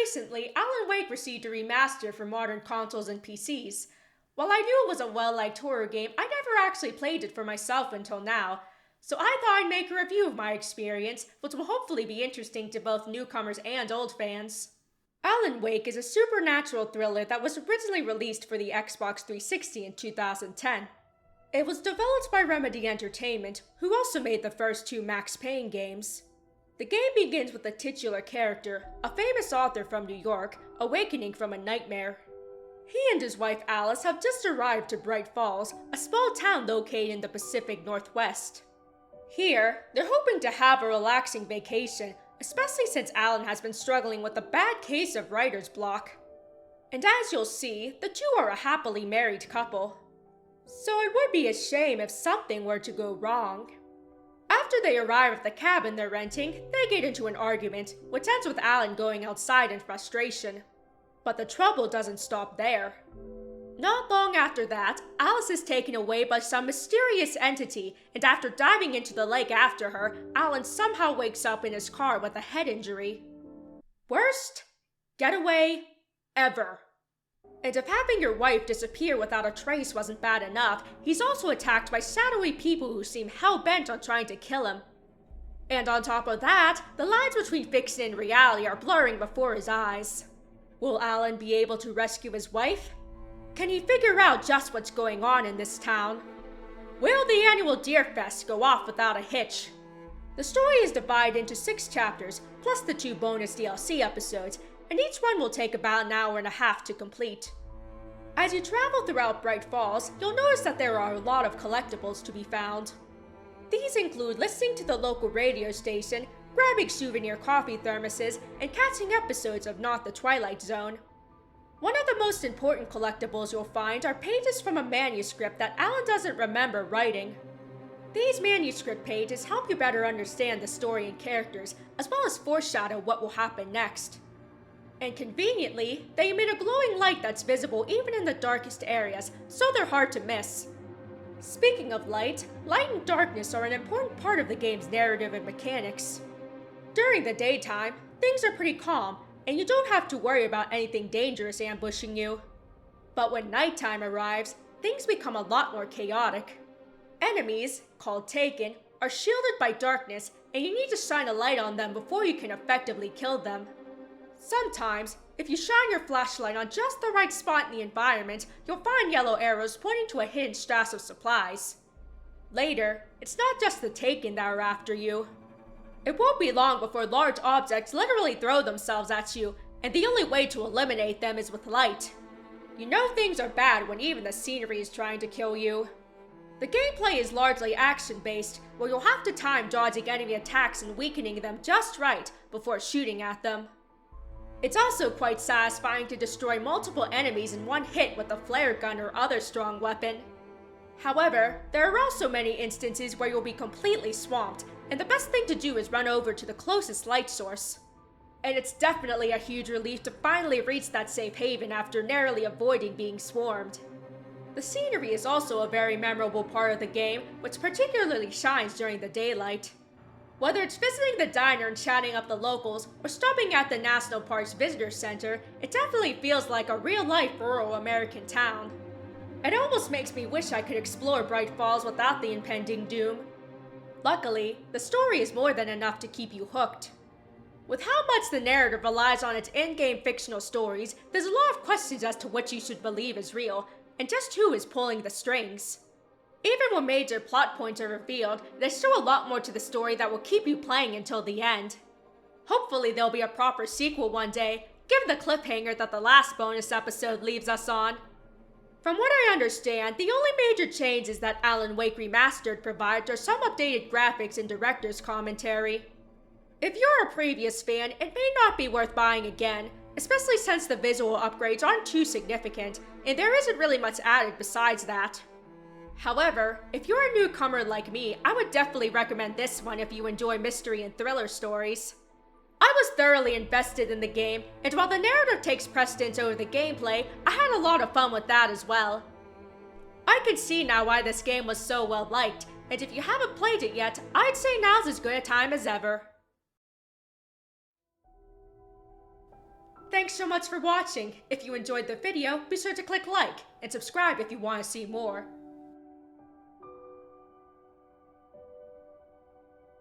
recently, Alan Wake received a remaster for modern consoles and PCs. While I knew it was a well-liked horror game, I never actually played it for myself until now, so I thought I'd make a review of my experience, which will hopefully be interesting to both newcomers and old fans. Alan Wake is a supernatural thriller that was originally released for the Xbox 360 in 2010. It was developed by Remedy Entertainment, who also made the first two Max Payne games. The game begins with the titular character, a famous author from New York, awakening from a nightmare. He and his wife Alice have just arrived to Bright Falls, a small town located in the Pacific Northwest. Here, they're hoping to have a relaxing vacation, especially since Alan has been struggling with a bad case of writer's block. And as you'll see, the two are a happily married couple. So it would be a shame if something were to go wrong. After they arrive at the cabin they're renting, they get into an argument, which ends with Alan going outside in frustration. But the trouble doesn't stop there. Not long after that, Alice is taken away by some mysterious entity, and after diving into the lake after her, Alan somehow wakes up in his car with a head injury. Worst getaway ever. And if having your wife disappear without a trace wasn't bad enough, he's also attacked by shadowy people who seem hell-bent on trying to kill him. And on top of that, the lines between fiction and reality are blurring before his eyes. Will Alan be able to rescue his wife? Can he figure out just what's going on in this town? Will the annual Deer Fest go off without a hitch? The story is divided into 6 chapters, plus the 2 bonus DLC episodes, and each one will take about an hour and a half to complete. As you travel throughout Bright Falls, you'll notice that there are a lot of collectibles to be found. These include listening to the local radio station, grabbing souvenir coffee thermoses, and catching episodes of Not the Twilight Zone. One of the most important collectibles you'll find are pages from a manuscript that Alan doesn't remember writing. These manuscript pages help you better understand the story and characters, as well as foreshadow what will happen next. And conveniently, they emit a glowing light that's visible even in the darkest areas, so they're hard to miss. Speaking of light and darkness are an important part of the game's narrative and mechanics. During the daytime, things are pretty calm, and you don't have to worry about anything dangerous ambushing you. But when nighttime arrives, things become a lot more chaotic. Enemies, called Taken, are shielded by darkness, and you need to shine a light on them before you can effectively kill them. Sometimes, if you shine your flashlight on just the right spot in the environment, you'll find yellow arrows pointing to a hidden stash of supplies. Later, it's not just the Taken that are after you. It won't be long before large objects literally throw themselves at you, and the only way to eliminate them is with light. You know things are bad when even the scenery is trying to kill you. The gameplay is largely action-based, where you'll have to time dodging enemy attacks and weakening them just right before shooting at them. It's also quite satisfying to destroy multiple enemies in one hit with a flare gun or other strong weapon. However, there are also many instances where you'll be completely swamped, and the best thing to do is run over to the closest light source. And it's definitely a huge relief to finally reach that safe haven after narrowly avoiding being swarmed. The scenery is also a very memorable part of the game, which particularly shines during the daylight. Whether it's visiting the diner and chatting up the locals, or stopping at the National Park's Visitor Center, it definitely feels like a real-life rural American town. It almost makes me wish I could explore Bright Falls without the impending doom. Luckily, the story is more than enough to keep you hooked. With how much the narrative relies on its in-game fictional stories, there's a lot of questions as to what you should believe is real, and just who is pulling the strings. Even when major plot points are revealed, there's still a lot more to the story that will keep you playing until the end. Hopefully there'll be a proper sequel one day, given the cliffhanger that the last bonus episode leaves us on. From what I understand, the only major changes that Alan Wake Remastered provides are some updated graphics and director's commentary. If you're a previous fan, it may not be worth buying again, especially since the visual upgrades aren't too significant, and there isn't really much added besides that. However, if you're a newcomer like me, I would definitely recommend this one if you enjoy mystery and thriller stories. I was thoroughly invested in the game, and while the narrative takes precedence over the gameplay, I had a lot of fun with that as well. I can see now why this game was so well liked, and if you haven't played it yet, I'd say now's as good a time as ever. Thanks so much for watching. If you enjoyed the video, be sure to click like and subscribe if you want to see more.